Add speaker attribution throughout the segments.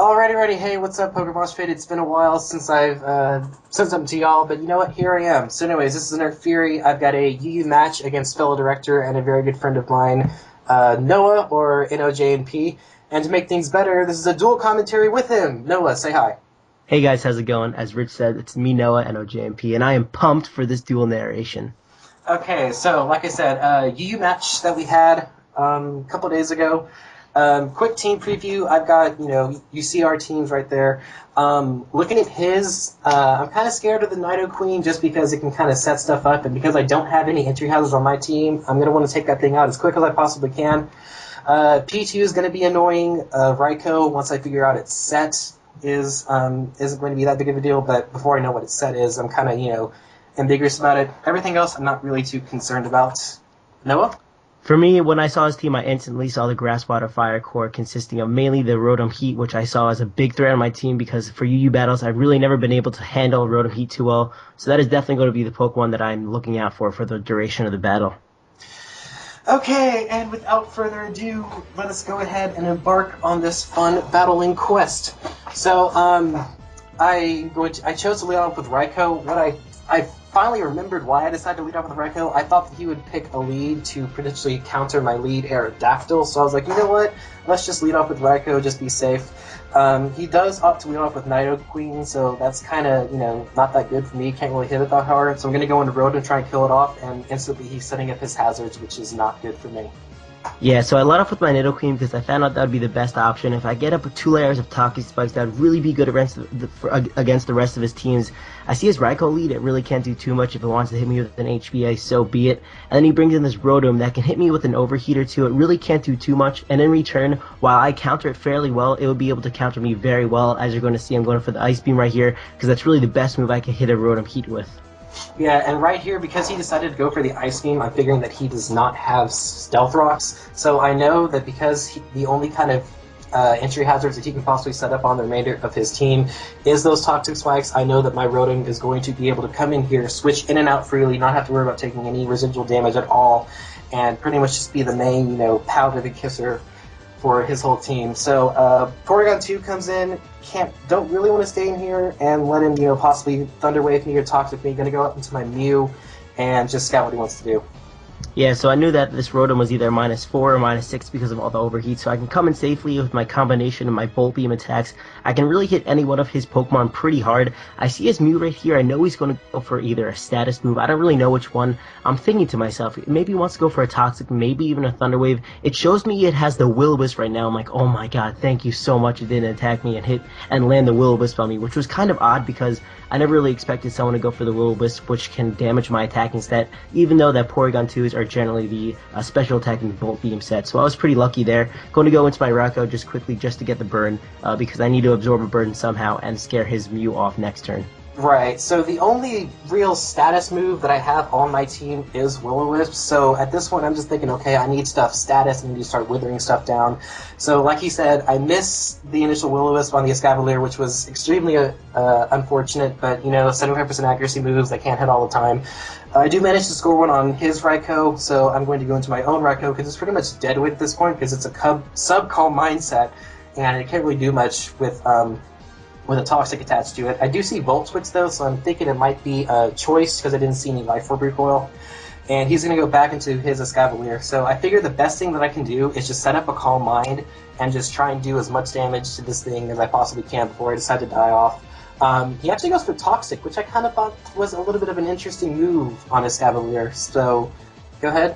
Speaker 1: Alrighty, hey, what's up, PokeMoshPit? It's been a while since I've sent something to y'all, but you know what? Here I am. So anyways, this is Inert Fury. I've got a UU match against fellow director and a very good friend of mine, Noah, or NoJNP. And to make things better, this is a dual commentary with him. Noah, say hi.
Speaker 2: Hey guys, how's it going? As Rich said, it's me, Noah, and NoJNP, and I am pumped for this dual narration.
Speaker 1: Okay, so like I said, UU match that we had a couple days ago. Quick team preview. I've got, you see our teams right there. Looking at his, I'm kind of scared of the Nido Queen just because it can kind of set stuff up, and because I don't have any entry houses on my team, I'm going to want to take that thing out as quick as I possibly can. P2 is going to be annoying. Raikou, once I figure out its set, isn't going to be that big of a deal, but before I know what its set is, I'm kind of, ambiguous about it. Everything else I'm not really too concerned about. Noah?
Speaker 2: For me, when I saw his team, I instantly saw the Grass Water Fire core consisting of mainly the Rotom Heat, which I saw as a big threat on my team because for UU battles, I've really never been able to handle Rotom Heat too well. So that is definitely going to be the Pokemon that I'm looking out for the duration of the battle.
Speaker 1: Okay, and without further ado, let us go ahead and embark on this fun battling quest. So, I chose to lead off with Raikou. I finally remembered why I decided to lead off with Raikou. I thought that he would pick a lead to potentially counter my lead Aerodactyl, so I was like, you know what? Let's just lead off with Raikou, just be safe. He does opt to lead off with Nido Queen, so that's kind of, not that good for me. Can't really hit it that hard, so I'm going to go into Road and try and kill it off, and instantly he's setting up his hazards, which is not good for me.
Speaker 2: Yeah, so I led off with my Nidoqueen because I found out that would be the best option. If I get up with 2 layers of Toxic Spikes, that would really be good against the rest of his teams. I see his Raikou lead, it really can't do too much. If it wants to hit me with an HBA, so be it. And then he brings in this Rotom that can hit me with an Overheat or two. It really can't do too much. And in return, while I counter it fairly well, it would be able to counter me very well. As you're going to see, I'm going for the Ice Beam right here because that's really the best move I can hit a Rotom Heat with.
Speaker 1: Yeah, and right here, because he decided to go for the Ice Beam, I'm figuring that he does not have Stealth Rocks. So I know that because the only kind of entry hazards that he can possibly set up on the remainder of his team is those Toxic Spikes, I know that my Rotom is going to be able to come in here, switch in and out freely, not have to worry about taking any residual damage at all, and pretty much just be the main, powder the kisser for his whole team. So Porygon 2 comes in, don't really want to stay in here and let him, possibly Thunder Wave me or Toxic me. Gonna go up into my Mew and just scout what he wants to do.
Speaker 2: Yeah, so I knew that this Rotom was either -4 or -6 because of all the overheat, so I can come in safely with my combination of my Bolt Beam attacks. I can really hit any one of his Pokemon pretty hard. I see his Mew right here. I know he's going to go for either a status move. I don't really know which one. I'm thinking to myself, maybe he wants to go for a Toxic, maybe even a Thunder Wave. It shows me it has the Will-O-Wisp right now. I'm like, oh my god, thank you so much. It didn't attack me and hit and land the Will-O-Wisp on me, which was kind of odd because I never really expected someone to go for the Will-O-Wisp, which can damage my attacking stat, even though that Porygon 2s are generally the special attacking Bolt Beam set. So I was pretty lucky there. Going to go into my Raikou just quickly just to get the burn, because I need to absorb a burn somehow and scare his Mew off next turn.
Speaker 1: Right, so the only real status move that I have on my team is Will-O-Wisp, so at this point I'm just thinking, okay, I need stuff status, I need to start withering stuff down. So like he said, I missed the initial Will-O-Wisp on the Escavalier, which was extremely unfortunate, but 75% accuracy moves that can't hit all the time. I do manage to score one on his Raikou, so I'm going to go into my own Raikou because it's pretty much dead weight at this point because it's a sub-calm mindset, and it can't really do much with a Toxic attached to it. I do see Volt Switch though, so I'm thinking it might be a choice because I didn't see any Life Orb Recoil. And he's going to go back into his Escavalier. So I figure the best thing that I can do is just set up a Calm Mind and just try and do as much damage to this thing as I possibly can before I decide to die off. He actually goes for Toxic, which I kind of thought was a little bit of an interesting move on Escavalier. So, go ahead.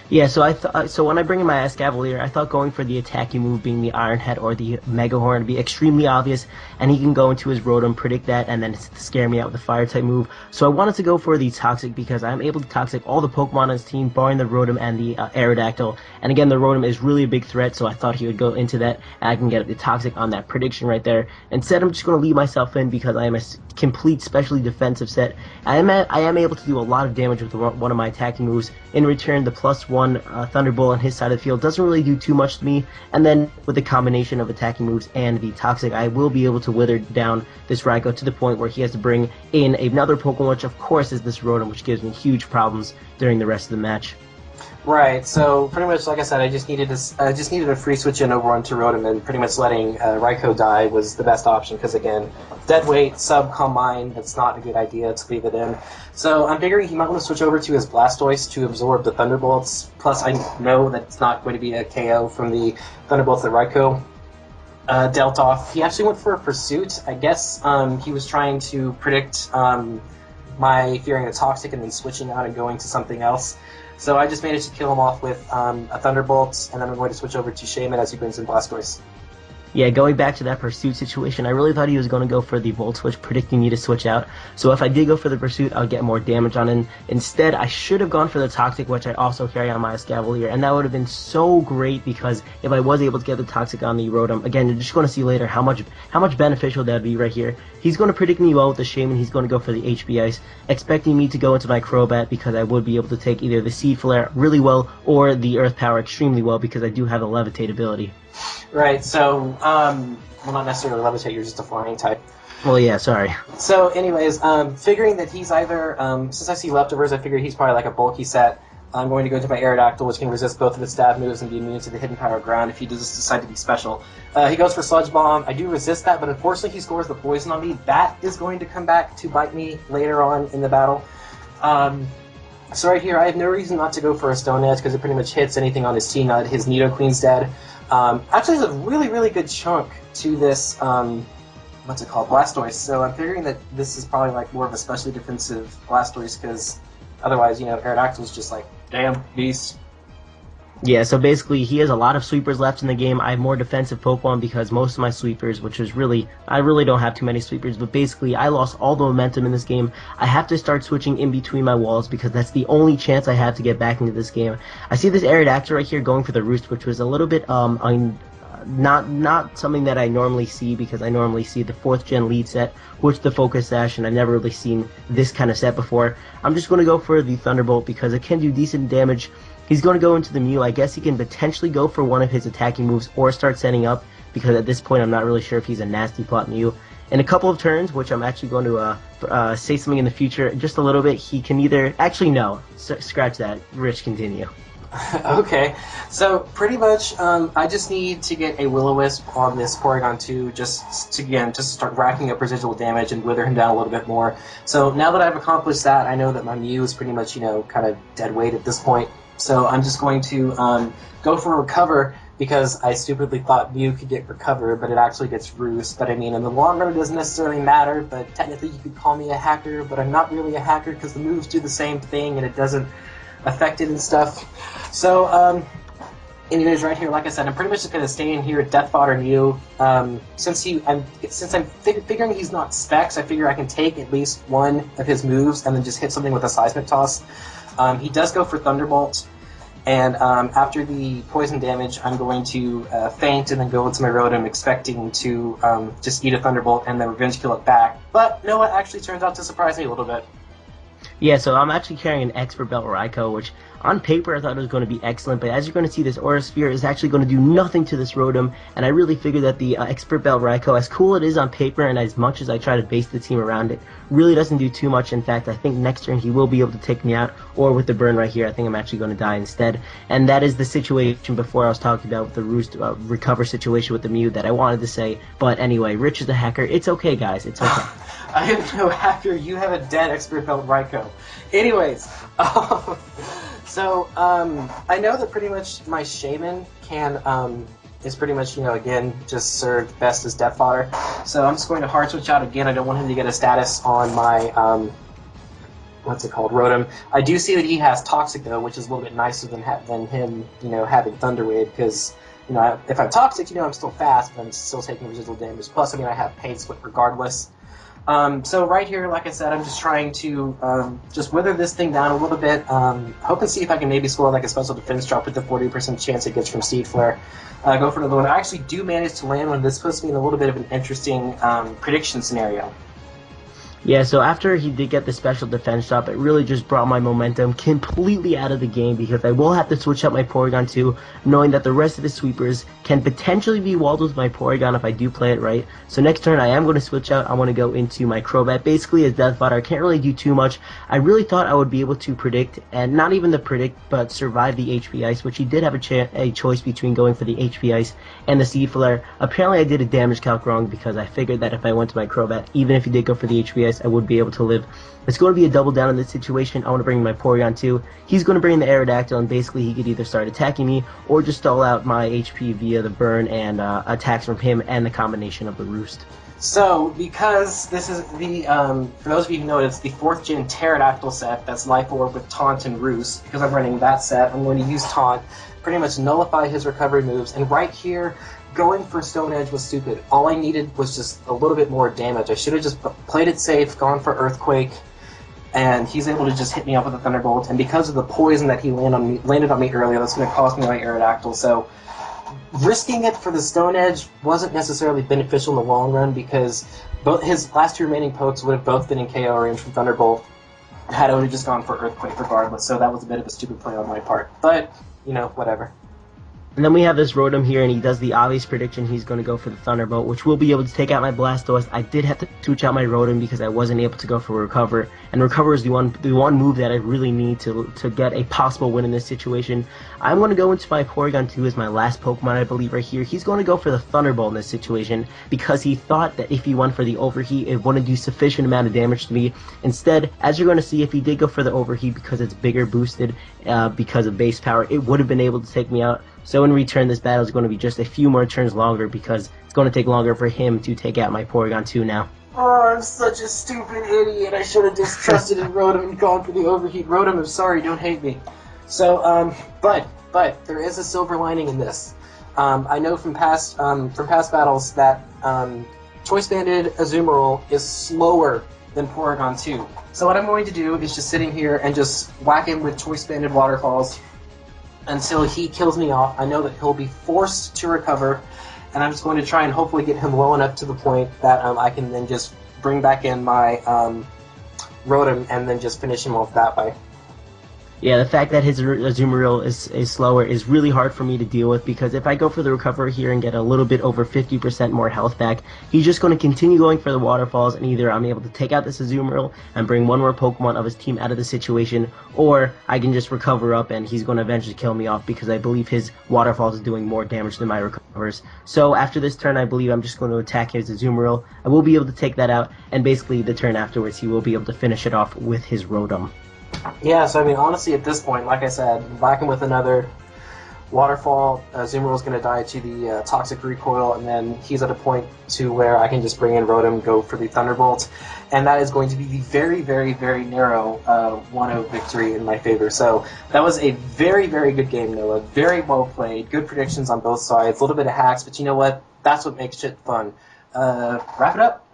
Speaker 2: Yeah, so when I bring in my Escavalier, I thought going for the attacking move being the Iron Head or the Mega Horn would be extremely obvious, and he can go into his Rotom, predict that, and then scare me out with the Fire-type move. So I wanted to go for the Toxic because I'm able to Toxic all the Pokemon on his team, barring the Rotom and the Aerodactyl. And again, the Rotom is really a big threat, so I thought he would go into that, and I can get the Toxic on that prediction right there. Instead, I'm just going to leave myself in because I am a complete specially defensive set. I am able to do a lot of damage with one of my attacking moves. In return, the +1 Thunderbolt on his side of the field doesn't really do too much to me, and then with the combination of attacking moves and the Toxic, I will be able to wither down this Raikou to the point where he has to bring in another Pokemon, which of course is this Rotom, which gives me huge problems during the rest of the match.
Speaker 1: Right. So pretty much, like I said, I just needed a free switch in over onto Rotom, and pretty much letting Raikou die was the best option because again, dead weight, sub Calm Mind. That's not a good idea to leave it in. So I'm figuring he might want to switch over to his Blastoise to absorb the Thunderbolts. Plus, I know that it's not going to be a KO from the Thunderbolts that Raikou dealt off. He actually went for a Pursuit. I guess he was trying to predict my fearing a Toxic and then switching out and going to something else. So I just managed to kill him off with a Thunderbolt, and then I'm going to switch over to Shaman as he brings in Blastoise.
Speaker 2: Yeah, going back to that Pursuit situation, I really thought he was going to go for the Volt Switch, predicting me to switch out. So if I did go for the Pursuit, I'll get more damage on him. Instead, I should have gone for the Toxic, which I also carry on my Escavalier, and that would have been so great because if I was able to get the Toxic on the Rotom, again, you're just going to see later how much beneficial that would be right here. He's going to predict me well with the Shaman, he's going to go for the HB Ice, expecting me to go into my Crobat because I would be able to take either the Seed Flare really well or the Earth Power extremely well because I do have the Levitate ability.
Speaker 1: Right, so, well, not necessarily Levitate, you're just a flying type.
Speaker 2: Well, yeah, sorry.
Speaker 1: So, anyways, figuring that he's either, since I see leftovers, I figure he's probably like a bulky set. I'm going to go to my Aerodactyl, which can resist both of its stab moves and be immune to the hidden power ground if he does decide to be special. He goes for Sludge Bomb. I do resist that, but unfortunately he scores the poison on me. That is going to come back to bite me later on in the battle. So right here, I have no reason not to go for a Stone Edge because it pretty much hits anything on his T-Nut. His Nidoqueen's dead. Actually, there's a really, really good chunk to this, what's it called, Blastoise. So I'm figuring that this is probably like more of a specially defensive Blastoise because otherwise, you know, Aerodactyl's just like, damn, beast.
Speaker 2: Yeah, so basically he has a lot of sweepers left in the game. I have more defensive Pokemon because most of my sweepers, which is really, I really don't have too many sweepers, but basically I lost all the momentum in this game. I have to start switching in between my walls because that's the only chance I have to get back into this game. I see this Aerodactyl right here going for the Roost, which was a little bit, not something that I normally see because I normally see the 4th gen lead set, which the Focus Sash, and I've never really seen this kind of set before. I'm just going to go for the Thunderbolt because it can do decent damage. He's going to go into the Mew. I guess he can potentially go for one of his attacking moves or start setting up because at this point I'm not really sure if he's a nasty plot Mew. In a couple of turns, which I'm actually going to say something in the future just a little bit, he can either... Actually, no. Scratch that. Rich, continue.
Speaker 1: Okay, so pretty much I just need to get a Will-O-Wisp on this Porygon 2 just to start racking up residual damage and wither him down a little bit more. So now that I've accomplished that, I know that my Mew is pretty much, you know, kind of dead weight at this point. So I'm just going to go for Recover because I stupidly thought Mew could get Recover, but it actually gets Roost. But I mean, in the long run it doesn't necessarily matter, but technically you could call me a hacker, but I'm not really a hacker because the moves do the same thing and it doesn't affect it and stuff. So, anyways, right here, like I said, I'm pretty much just going to stay in here at Death Fodder Mew. Since I'm figuring he's not Specs, I figure I can take at least one of his moves and then just hit something with a Seismic Toss. He does go for Thunderbolt, and after the poison damage, I'm going to faint and then go into my Rotom, expecting to just eat a Thunderbolt and then Revenge Kill it back. But no, it actually turns out to surprise me a little bit.
Speaker 2: Yeah, so I'm actually carrying an Expert Belt Raikou, which on paper I thought it was going to be excellent, but as you're going to see, this Aura Sphere is actually going to do nothing to this Rotom, and I really figured that the Expert Belt Raikou, as cool it is on paper and as much as I try to base the team around it, really doesn't do too much. In fact, I think next turn he will be able to take me out, or with the burn right here, I think I'm actually going to die instead. And that is the situation before I was talking about with the Roost Recover situation with the Mew that I wanted to say. But anyway, Rich is a hacker. It's okay, guys. It's okay.
Speaker 1: I am no hacker. You have a dead Expert Belt Raikou. Anyways, so I know that pretty much my Shaman can is pretty much, you know, again, just served best as Death Fodder. So I'm just going to hard switch out again. I don't want him to get a status on my what's it called, Rotom. I do see that he has Toxic though, which is a little bit nicer than him, you know, having Thunder Wave because, you know, if I'm Toxic, you know, I'm still fast, but I'm still taking residual damage. Plus, I mean, I have Pain Split regardless. So right here, like I said, I'm just trying to just wither this thing down a little bit. Hope and see if I can maybe score like a special defense drop with the 40% chance it gets from Seed Flare. Go for another one. I actually do manage to land one. This puts me in a little bit of an interesting prediction scenario.
Speaker 2: Yeah, so after he did get the special defense up, it really just brought my momentum completely out of the game because I will have to switch up my Porygon too, knowing that the rest of the sweepers can potentially be walled with my Porygon if I do play it right. So next turn I am going to switch out. I want to go into my Crobat. Basically as Death Fodder, I can't really do too much. I really thought I would be able to predict, and not even the predict, but survive the HP Ice, which he did have a choice between going for the HP Ice and the Seed Flare. Apparently I did a damage calc wrong because I figured that if I went to my Crobat, even if he did go for the HP Ice, I would be able to live. It's going to be a double down in this situation. I want to bring my Porygon too. He's going to bring the Aerodactyl, and basically he could either start attacking me or just stall out my HP via the burn and attacks from him and the combination of the Roost.
Speaker 1: So, because this is the, for those of you who know it, it's the 4th gen Pterodactyl set that's Life Orb with Taunt and Roost. Because I'm running that set, I'm going to use Taunt, pretty much nullify his recovery moves, and right here, going for Stone Edge was stupid. All I needed was just a little bit more damage. I should have just played it safe, gone for Earthquake, and he's able to just hit me up with a Thunderbolt. And because of the poison that he landed on me earlier, that's going to cost me my Aerodactyl. So risking it for the Stone Edge wasn't necessarily beneficial in the long run because both his last 2 remaining pokes would have both been in KO range from Thunderbolt had I would have just gone for Earthquake regardless. So that was a bit of a stupid play on my part. But, you know, whatever.
Speaker 2: And then we have this Rotom here, and he does the obvious prediction. He's going to go for the Thunderbolt, which will be able to take out my Blastoise. I did have to switch out my Rotom because I wasn't able to go for Recover. And Recover is the one move that I really need to get a possible win in this situation. I'm going to go into my Porygon 2 as my last Pokemon, I believe, right here. He's going to go for the Thunderbolt in this situation because he thought that if he went for the Overheat, it wouldn't do sufficient amount of damage to me. Instead, as you're going to see, if he did go for the Overheat because it's bigger boosted because of base power, it would have been able to take me out. So in return, this battle is going to be just a few more turns longer because it's going to take longer for him to take out my Porygon 2 now.
Speaker 1: Oh, I'm such a stupid idiot. I should have just trusted in Rotom and gone for the Overheat. Rotom, I'm sorry, don't hate me. So, but there is a silver lining in this. I know from past battles that Choice Banded Azumarill is slower than Porygon 2. So what I'm going to do is just sitting here and just whack him with Choice Banded Waterfalls until he kills me off. I know that he'll be forced to recover, and I'm just going to try and hopefully get him low enough to the point that I can then just bring back in my Rotom and then just finish him off that way.
Speaker 2: Yeah, the fact that his Azumarill is slower is really hard for me to deal with because if I go for the Recover here and get a little bit over 50% more health back, he's just going to continue going for the Waterfalls, and either I'm able to take out this Azumarill and bring one more Pokemon of his team out of the situation, or I can just recover up and he's going to eventually kill me off because I believe his Waterfalls is doing more damage than my Recovers. So after this turn, I believe I'm just going to attack his Azumarill. I will be able to take that out, and basically the turn afterwards, he will be able to finish it off with his Rotom.
Speaker 1: Yeah, so I mean, honestly, at this point, like I said, whacking with another Waterfall, Azumarill's going to die to the Toxic Recoil, and then he's at a point to where I can just bring in Rotom, go for the Thunderbolt, and that is going to be the very, very, very narrow 1-0 victory in my favor. So that was a very, very good game, Noah. Very well played. Good predictions on both sides. A little bit of hacks, but you know what? That's what makes shit fun. Wrap it up.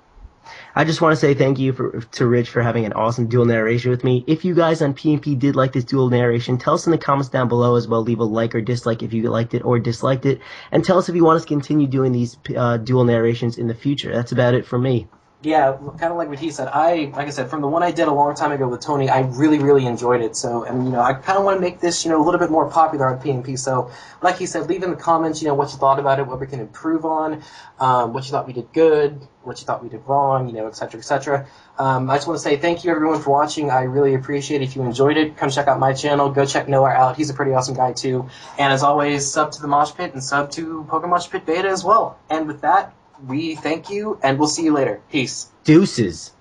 Speaker 2: I just want to say thank you to Rich for having an awesome dual narration with me. If you guys on PNP did like this dual narration, tell us in the comments down below as well. Leave a like or dislike if you liked it or disliked it. And tell us if you want us to continue doing these dual narrations in the future. That's about it for me.
Speaker 1: Yeah, kind of like what he said. Like I said, from the one I did a long time ago with Tony, I really, really enjoyed it. So, and you know, I kind of want to make this, you know, a little bit more popular on PNP. So, like he said, leave in the comments, you know, what you thought about it, what we can improve on, what you thought we did good, what you thought we did wrong, you know, etc., etc. I just want to say thank you everyone for watching. I really appreciate it. If you enjoyed it, come check out my channel. Go check Noah out. He's a pretty awesome guy too. And as always, sub to the Mosh Pit and sub to PokeMoshPit Beta as well. And with that, we thank you, and we'll see you later. Peace.
Speaker 2: Deuces.